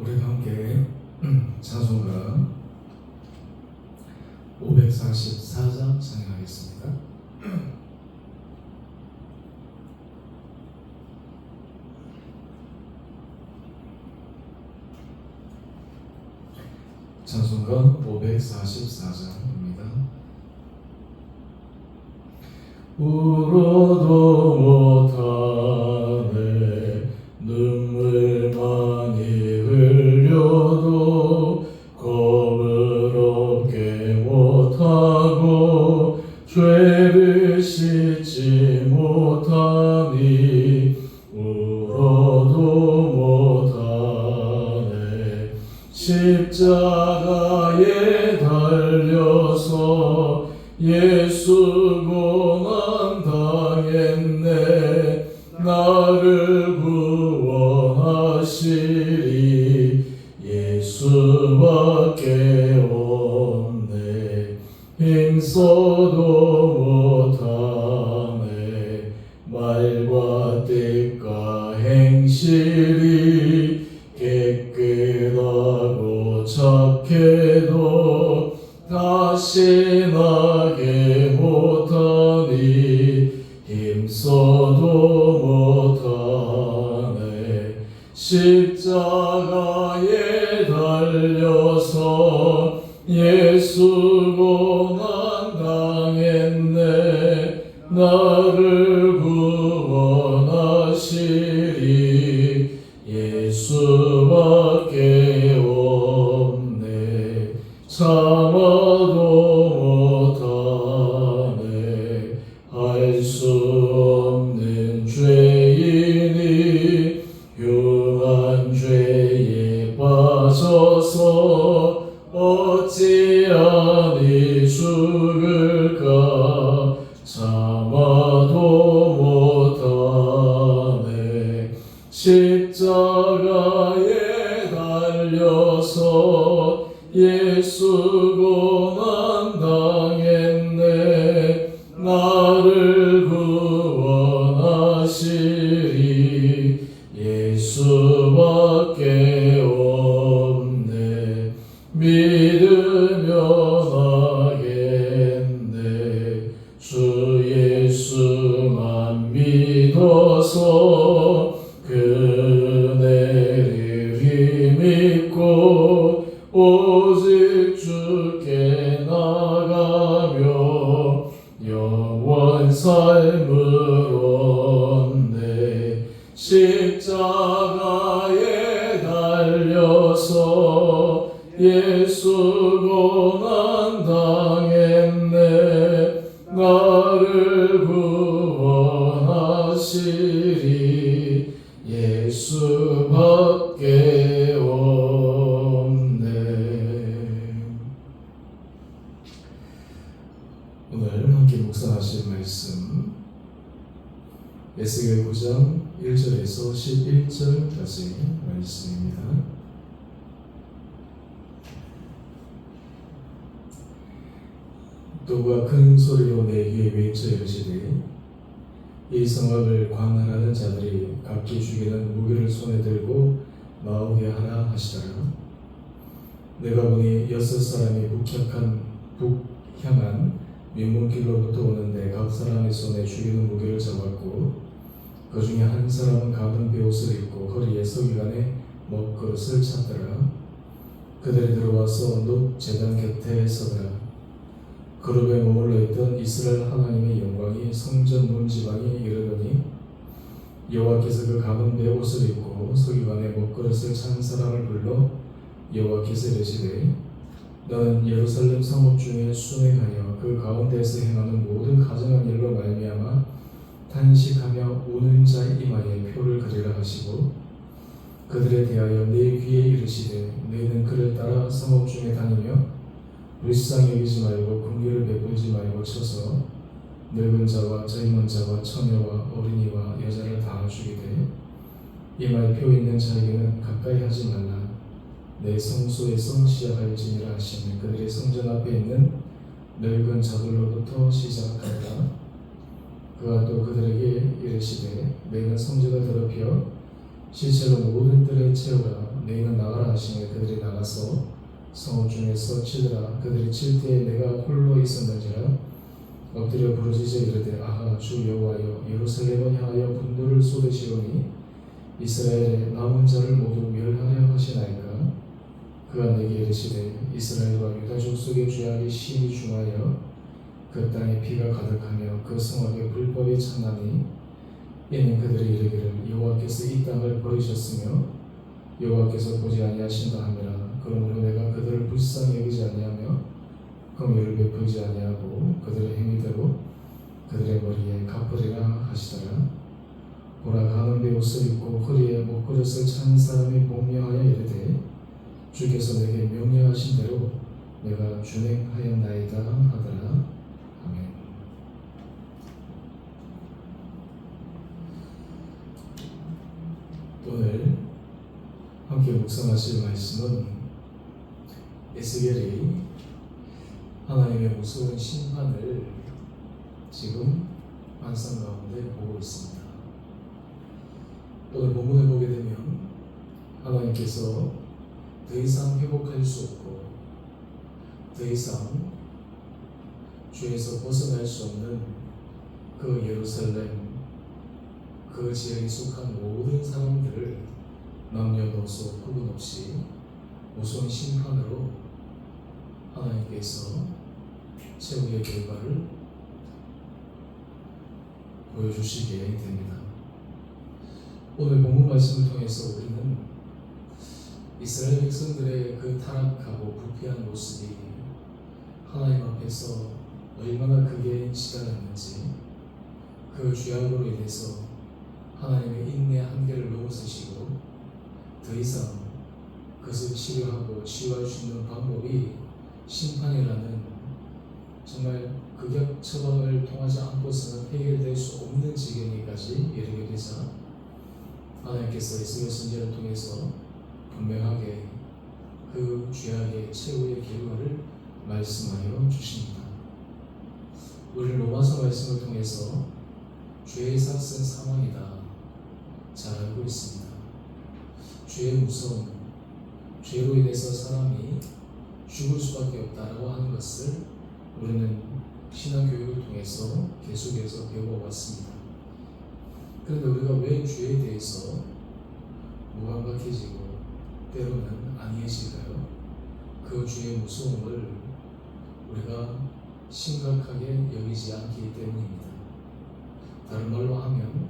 우리 함께 찬송가 544장 찬양하겠습니다. 찬송가 544장입니다. 울어도 못하네 눈물 많이 흘려도 겁을 얻게 못하고 죄를 씻지 못하니 울어도 못하네. 십자가에 달려서 예수 고난 당했네. 나를 구원하시리 예수밖에 없네. 힘써도 못하네. 말과 뜻과 행실이 깨끗하고 착해도 다시 나게 못하니 힘써도 못하네. 십자가에 달려서 예수 고난 당했네. 나를 구원하시리 예수밖에 없네. 참아도 못하네. 할 수 없는 죄인이 흉한 죄에 빠져서 어찌하니 죽을까. 참아도 못하네. 십자가에 달려서 예수 고난 당했네. 나를 구원하시리 예수밖에 없네. 믿으면 하겠네. 주 예수만 믿어서 그네를 힘입고 오직 주께 나가며 영원 삶을 얻네. 십자가에 달려서 예수 고난 당했네. 나를 구원하시리 예수밖에 없네. 오늘 함께 묵상하실 말씀 에스겔 9장 1절에서 11절까지 말씀입니다. 누가 큰 소리로 내 귀에 외쳐 이르시되 이 성읍을 관할하는 자들이 각기 죽이는 무기를 손에 들고 나오게 하라 하시더라. 내가 보니 6사람이 북향한 민문길로부터 오는데 각 사람의 손에 죽이는 무기를 잡았고 그 중에 한 사람은 가든 베옷을 입고 허리에 서기관에 먹그릇을 찼더라. 그들이 들어와서 놋 제단 곁에 서더라. 그룹에 머물러 있던 이스라엘 하나님의 영광이 성전 문지방에 이르더니 여호와께서 그 가든 베옷을 입고 서기관에 먹그릇을 찬 사람을 불러 여호와께서 이르시되 너는 예루살렘 성읍 중에 순회하여 그 가운데에서 행하는 모든 가증한 일로 말미암아 탄식하며 우는 자의 이마에 표를 그리라 하시고 그들에 대하여 내 귀에 이르시되 너희는 그를 따라 성읍 중에 다니며 불쌍히 여기지 말고 긍휼을 베풀지 말고 쳐서 늙은 자와 젊은 자와 처녀와 어린이와 여자를 다 죽이되 이마에 표 있는 자에게는 가까이 하지 말라. 내 성소에서 시작할지니라 하시며 그들의 성전 앞에 있는 늙은 자들로부터 시작하리라. 그가 또 그들에게 이르시되 너희는 성전을 더럽혀 실제로 모든 뜰에 채우라. 너희는 나가라 하시니 그들이 나가서 성읍 중에서 치더라. 그들이 칠 때에 내가 홀로 있었는지라 엎드려 부르짖어 이르되 아하 주 여호와여 예루살렘을 향하여 분노를 쏟으시오니 이스라엘의 남은 자를 모두 멸하려 하시나이까. 그가 내게 이르시되 이스라엘과 유다 족속의 죄악이 심히 중하여 그 땅에 피가 가득하며 그 성읍에 불법이 찬나니 이는 그들이 이르기를 여호와께서 이 땅을 버리셨으며 여호와께서 보지 아니하신다 하니라. 그러므로 내가 그들을 불쌍히 여기지 아니하며 긍휼을 베풀지 아니하고 그들의 행위대로 그들의 머리에 갚으리라 하시더라. 보라 가는 베옷을 입고 허리에 목그릇을 찬 사람이 복명하여 이르되 주께서 내게 명령하신 대로 내가 준행하였나이다 하더라. 아멘. 오늘 함께 묵상하실 말씀은 에스겔이 하나님의 무서운 심판을 지금 환상 가운데 보고 있습니다. 오늘 본문을 보게 되면 하나님께서 더 이상 회복할 수 없고 더 이상 죄에서 벗어날 수 없는 그 예루살렘 그 지역에 속한 모든 사람들을 남녀노소 구분 없이 무서운 심판으로 하나님께서 최후의 결과를 보여주시게 됩니다. 오늘 본문 말씀을 통해서 우리는 이스라엘 백성들의 그 타락하고 부패한 모습이 하나님 앞에서 얼마나 크게 치달았는지, 그 죄악으로 인해서 하나님의 인내 한계를 넘어서시고 더 이상 그것을 치료하고 치유할 수 있는 방법이 심판이라는 정말 극약 처방을 통하지 않고서는 해결될 수 없는 지경에까지 이르게 되자 하나님께서 에스겔 선지자를 통해서 분명하게 그 죄악의 최후의 결과를 말씀하여 주십니다. 우리는 로마서 말씀을 통해서 죄의 삭은 사망이다 잘 알고 있습니다. 죄의 무서움, 죄로 인해서 사람이 죽을 수밖에 없다라고 하는 것을 우리는 신앙교육을 통해서 계속해서 배워왔습니다. 그런데 우리가 왜 죄에 대해서 무감각해지고 때로는 안이해질까요? 그 죄의 무서움을 우리가 심각하게 여기지 않기 때문입니다. 다른 말로 하면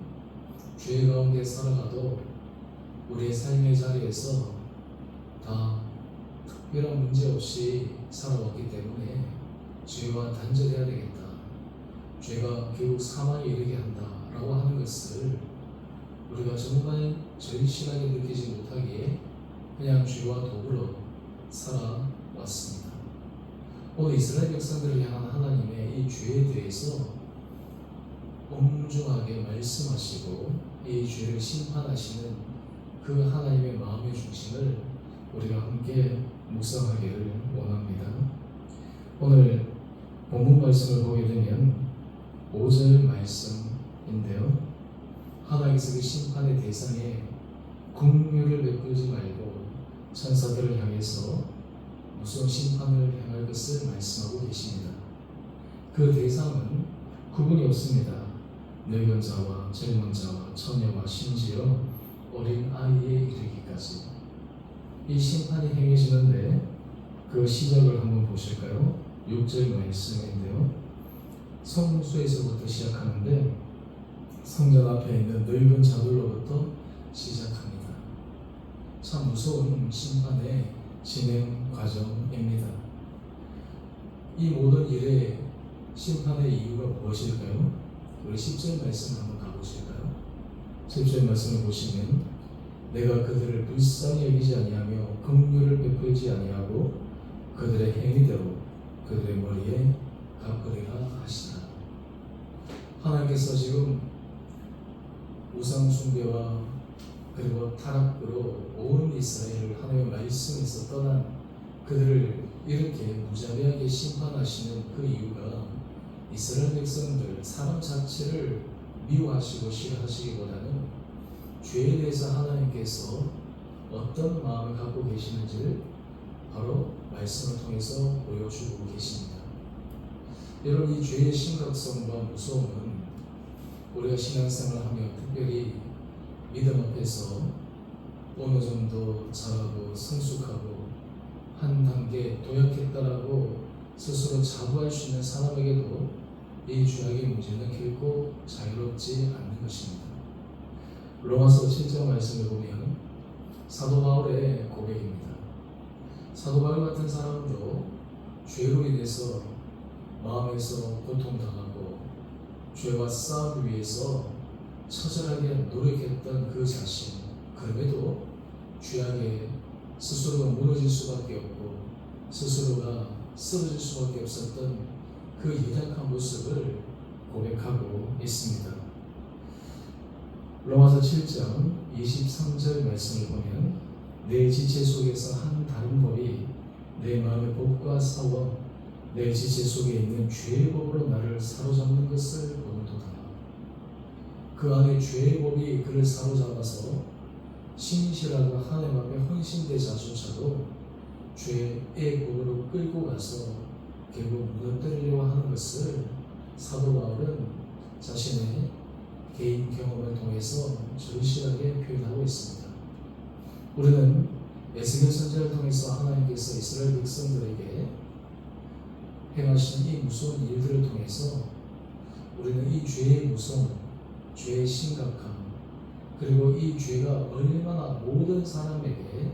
죄 가운데 살아가도 우리의 삶의 자리에서 다 특별한 문제 없이 살아왔기 때문에 죄와 단절해야 되겠다, 죄가 결국 사망에 이르게 한다 라고 하는 것을 우리가 정말 절실하게 느끼지 못하기에 그냥 죄와 더불어 살아왔습니다. 오늘 이스라엘 백성들을 향한 하나님의 이 죄에 대해서 엄중하게 말씀하시고 이 죄를 심판하시는 그 하나님의 마음의 중심을 우리가 함께 묵상하기를 원합니다. 오늘 본문 말씀을 보게 되면 5절 말씀인데요, 하나님께서 그 심판의 대상에 긍휼을 베풀지 말고 천사들을 향해서 무서운 심판을 행할 것을 말씀하고 계십니다. 그 대상은 구분이 없습니다. 늙은 자와 젊은 자와 처녀와 심지어 어린 아이에 이르기까지 이 심판이 행해지는데 그 시작을 한번 보실까요? 6절 말씀인데요, 성소에서부터 시작하는데 성전 앞에 있는 늙은 자들로부터 시작합니다. 참 무서운 심판의 진행 과정입니다. 이 모든 일의 심판의 이유가 무엇일까요? 우리 10절 말씀 한번 가보실까요? 10절 말씀을 보시면 내가 그들을 불쌍히 여기지 아니하며 긍휼을 베풀지 아니하고 그들의 행위대로 그들의 머리에 갚으리라 하시나. 하나님께서 지금 우상 숭배와 그리고 타락으로 온 이스라엘을 하나님의 말씀에서 떠난 그들을 이렇게 무자비하게 심판하시는 그 이유가 이스라엘 백성들 사람 자체를 미워하시고 싫어하시기보다는 죄에 대해서 하나님께서 어떤 마음을 갖고 계시는지를 바로 말씀을 통해서 보여주고 계십니다. 여러분, 이 죄의 심각성과 무서움은 우리가 신앙생활을 하며 특별히 믿음 앞에서 어느 정도 잘하고 성숙하고 한 단계 도약했다라고 스스로 자부할 수 있는 사람에게도 이 죄악의 문제는 결코 자유롭지 않는 것입니다. 로마서 7장 말씀을 보면 사도 바울의 고백입니다. 사도 바울 같은 사람도 죄로 인해서 마음에서 고통당하고 죄와 싸우기 위해서 처절하게 노력했던 그 자신, 그럼에도 죄악에 스스로가 무너질 수밖에 없고 스스로가 쓰러질 수밖에 없었던 그 연약한 모습을 고백하고 있습니다. 로마서 7장 23절 말씀을 보면 내 지체 속에서 한 다른 법이 내 마음의 법과 싸워 내 지체 속에 있는 죄의 법으로 나를 사로잡는 것을 보는도다. 그 안에 죄의 법이 그를 사로잡아서 신실하고 하나님 앞에 헌신되자조차도 죄의 법으로 끌고 가서 결국 무너뜨리려고 하는 것을 사도 바울은 자신의 개인 경험을 통해서 절실하게 표현하고 있습니다. 우리는 에스겔 선지자를 통해서 하나님께서 이스라엘 백성들에게 행하신 이 무서운 일들을 통해서 우리는 이 죄의 무서움, 죄의 심각함, 그리고 이 죄가 얼마나 모든 사람에게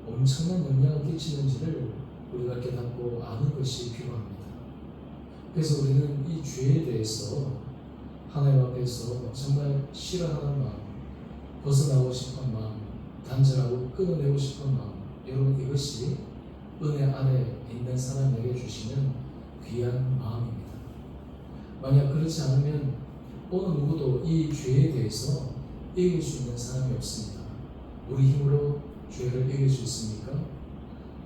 엄청난 영향을 끼치는지를 우리가 깨닫고 아는 것이 필요합니다. 그래서 우리는 이 죄에 대해서 하나님 앞에서 정말 싫어하는 마음, 벗어나고 싶은 마음, 단절하고 끊어내고 싶은 마음, 여러분, 이것이 은혜 아래 있는 사람에게 주시는 귀한 마음입니다. 만약 그렇지 않으면 어느 누구도 이 죄에 대해서 이길 수 있는 사람이 없습니다. 우리 힘으로 죄를 이길 수 있습니까?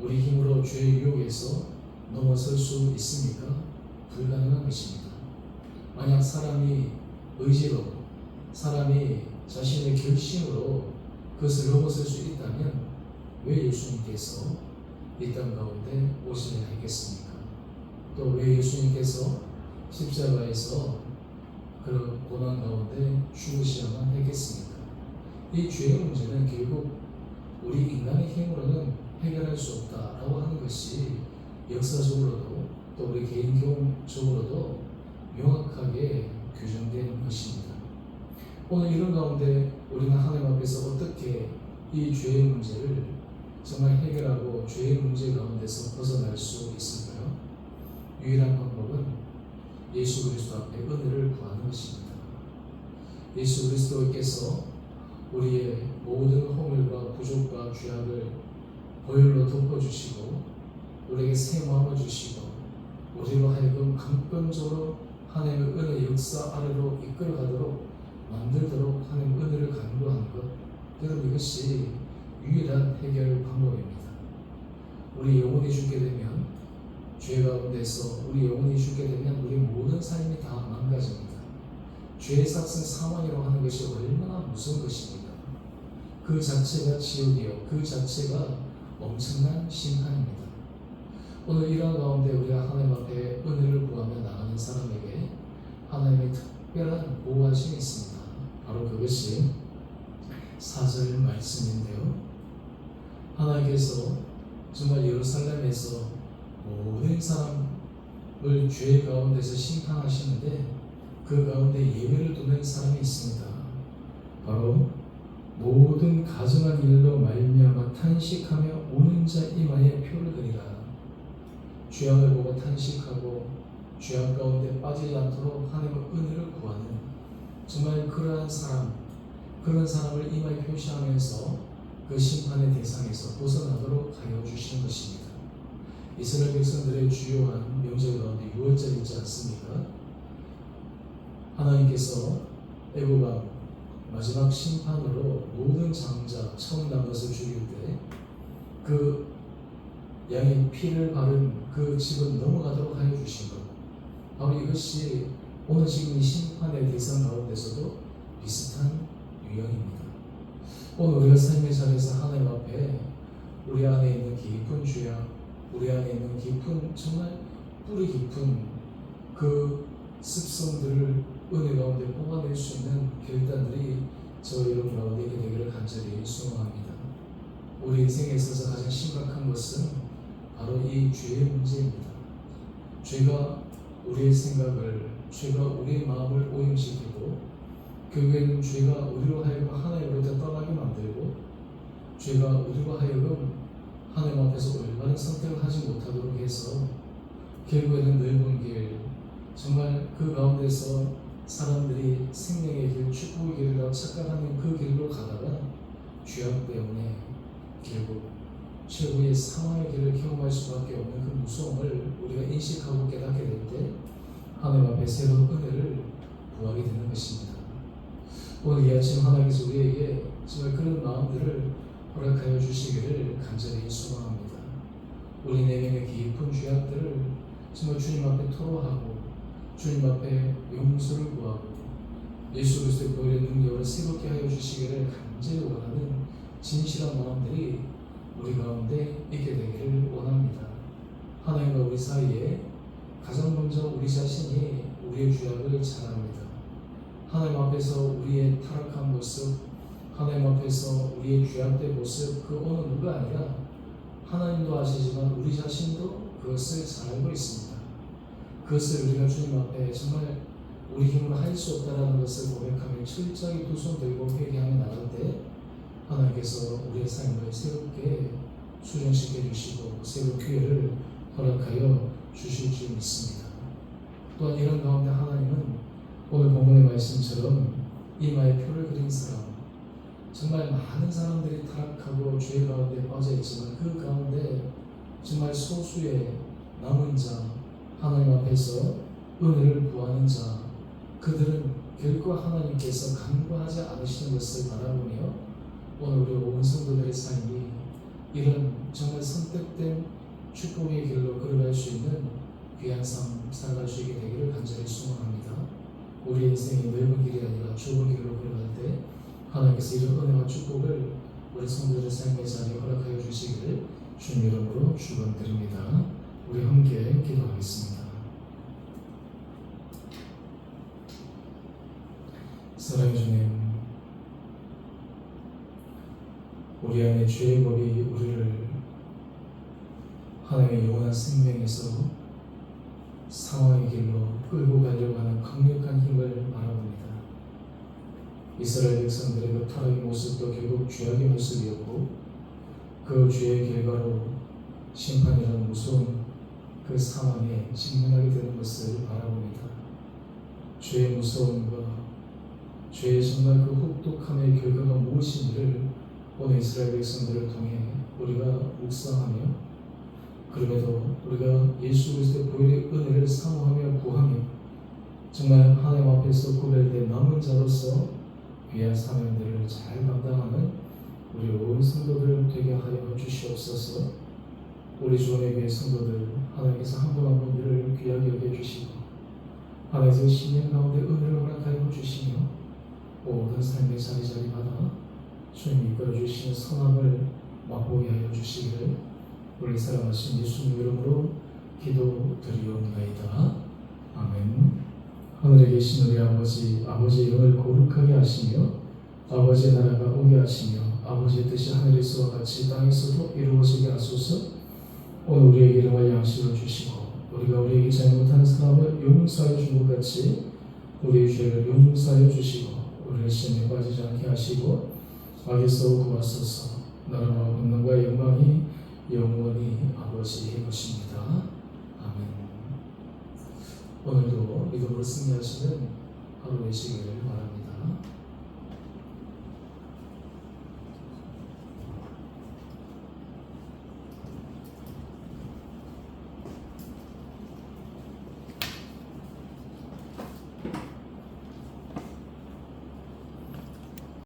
우리 힘으로 죄의 유혹에서 넘어설 수 있습니까? 불가능한 것입니다. 만약 사람이 의지로, 사람이 자신의 결심으로 그것을 넘어설 수 있다면 왜 예수님께서 이 땅 가운데 오시려 했겠습니까? 또 왜 예수님께서 십자가에서 그 고난 가운데 죽으셔야만 했겠습니까? 이 죄의 문제는 결국 우리 인간의 힘으로는 해결할 수 없다라고 하는 것이 역사적으로도 또 우리 개인 경험적으로도 명확하게 규정된 것입니다. 오늘 이런 가운데 우리는 하나님 앞에서 어떻게 이 죄의 문제를 정말 해결하고 죄의 문제 가운데서 벗어날 수 있을까요? 유일한 방법은 예수 그리스도 앞에 은혜를 구하는 것입니다. 예수 그리스도께서 우리의 모든 허물과 부족과 죄악을 보혈로 덮어주시고 우리에게 새 마음을 주시고 우리로 하여금 근본적으로 하나님의 은혜 역사 아래로 이끌어가도록 만들도록 하나님의 은혜를 간구하는 것, 여러분, 이것이 유일한 해결 방법입니다. 우리 영혼이 죽게 되면, 죄 가운데서 우리 영혼이 죽게 되면 우리 모든 삶이 다 망가집니다. 죄의 삭슨 사망이라고 하는 것이 얼마나 무서운 것입니다. 그 자체가 지옥이요, 그 자체가 엄청난 심판입니다. 오늘 이런 가운데 우리가 하나님 앞에 은혜를 구하며 나가는 사람에게 하나님의 특별한 보호하심이 있습니다. 바로 그것이 4절 말씀인데요. 하나님께서 정말 예루살렘에서 모든 사람을 죄 가운데서 심판하시는데 그 가운데 예외를 두는 사람이 있습니다. 바로 모든 가증한 일로 말미암아 탄식하며 우는 자 이마에 표를 그리라. 죄악을 보고 탄식하고 죄악 가운데 빠지지 않도록 하나님의 은혜를 구하는 정말 그러한 사람, 그런 사람을 이마에 표시하면서 그 심판의 대상에서 벗어나도록 하여 주시는 것입니다. 이스라엘 백성들의 주요한 명절 가운데 6월절 있지 않습니까? 하나님께서 애굽왕 마지막 심판으로 모든 장자 처음 난 것을 죽일 때 그 양의 피를 바른 그 집은 넘어가도록 하여 주신 것, 바로 이것이 오늘 지금 이 심판의 대상 가운데서도 비슷한 유형입니다. 오늘 우리가 삶의 자리에서 하나님 앞에 우리 안에 있는 깊은 죄악, 우리 안에 있는 깊은 정말 뿌리 깊은 그 습성들을 은혜 가운데 뽑아낼 수 있는 결단들이 저와 여러분 가운데 있게 되기를 간절히 소망합니다. 우리 인생에 있어서 가장 심각한 것은 바로 이 죄의 문제입니다. 죄가 우리의 생각을, 죄가 우리의 마음을 오염시키고, 결국에는 죄가 우리로 하여금 하나님으로부터 떠나게 만들고, 죄가 우리로 하여금 하나님 앞에서 올바른 선택을 하지 못하도록 해서 결국에는 넓은 길, 정말 그 가운데서 사람들이 생명의 길, 축복의 길이라고 착각하는 그 길로 가다가 죄악 때문에 결국 최후의 사망의 길을 경험할 수밖에 없는 그 무서움을 우리가 인식하고 깨닫게 될 때 하나님 앞에 새로운 은혜를 구하게 되는 것입니다. 오늘 이 아침 하나님께서 우리에게 정말 그런 마음들을 허락하여 주시기를 간절히 소망합니다. 우리 내면의 깊은 죄악들을 정말 주님 앞에 토로하고 주님 앞에 용서를 구하고 예수 그리스도의 보혈의 능력으로 새롭게 하여 주시기를 간절히 원하는 진실한 마음들이 우리 가운데 있게 되기를 원합니다. 하나님과 우리 사이에 가장 먼저 우리 자신이 우리의 죄악을 잘 압니다. 하나님 앞에서 우리의 타락한 모습, 하나님 앞에서 우리의 죄악된 모습, 그 어느 누가 아니라 하나님도 아시지만 우리 자신도 그것을 잘 알고 있습니다. 그것을 우리가 주님 앞에 정말 우리 힘으로 할 수 없다라는 것을 고백하며 철저히 두 손 들고 회개하며 나갈 때 하나님께서 우리의 삶을 새롭게 수정시켜 주시고 새로운 기회를 허락하여 주실 줄 믿습니다. 또한 이런 가운데 하나님은 오늘 본문의 말씀처럼 이마에 표를 그린 사람, 정말 많은 사람들이 타락하고 죄 가운데 빠져 있지만 그 가운데 정말 소수의 남은 자, 하나님 앞에서 은혜를 구하는 자, 그들은 결코 하나님께서 간과하지 않으시는 것을 바라보며 오늘 우리 온 성도들의 삶이 이런 정말 선택된 축복의 길로 걸어갈 수 있는 귀한 삶 살아갈 수 있게 되기를 간절히 소망합니다. 우리 인생이 넓은 길이 아니라 좁은 길로 걸어갈 때 하나님께서 이런 은혜와 축복을 우리 성도들의 삶의 자리에 허락하여 주시기를 주님 이름으로 축원드립니다. 우리 함께 기도하겠습니다. 사랑해 주님, 우리 안에 죄의 법이 우리를 하나님의 영원한 생명에서 사망의 길로 끌고 가려고 하는 강력한 힘을 바라봅니다. 이스라엘 백성들의 그 타락의 모습도 결국 죄악의 모습이었고 그 죄의 결과로 심판이라는 무서운 그 사망에 직면하게 되는 것을 바라봅니다. 죄의 무서움과 죄의 정말 그 혹독함의 결과가 무엇인지를 오늘 이스라엘 백성들을 통해 우리가 묵상하며 그럼에도 우리가 예수 그리스도의 보혈의 은혜를 사모하며 구하며 정말 하나님 앞에서 구별된 남은 자로서 귀한 사명들을 잘 감당하는 우리 온 성도들 되게 하여 주시옵소서. 우리 주원의 교회 성도들 하나님께서 한 분 한 분들을 귀하게 여겨주시고 하나님께서 신년 가운데 은혜를 허락하여 주시며 모든 삶의 자리마다 주님 이끌어 주시는 선함을 맛보게 하여 주시기를 우리 사랑하신 예수님 이름으로 기도드리옵나이다. 아멘. 하늘에 계신 우리 아버지 이름을 거룩하게 하시며 아버지의 나라가 오게 하시며 아버지의 뜻이 하늘에서와 같이 땅에서도 이루어지게 하소서. 오늘 우리에게 일용할 양식을 주시고 우리가 우리에게 잘못한 사람을 용서하여 준 것 같이 우리의 죄를 용서하여 주시고 우리를 시험에 빠지지 않게 하시고 악에서 구하소서. 나라와 권능과 영광이 영원히 아버지의 것입니다. 아멘. 오늘도 믿음으로 승리하시는 하루 되시기를 바랍니다.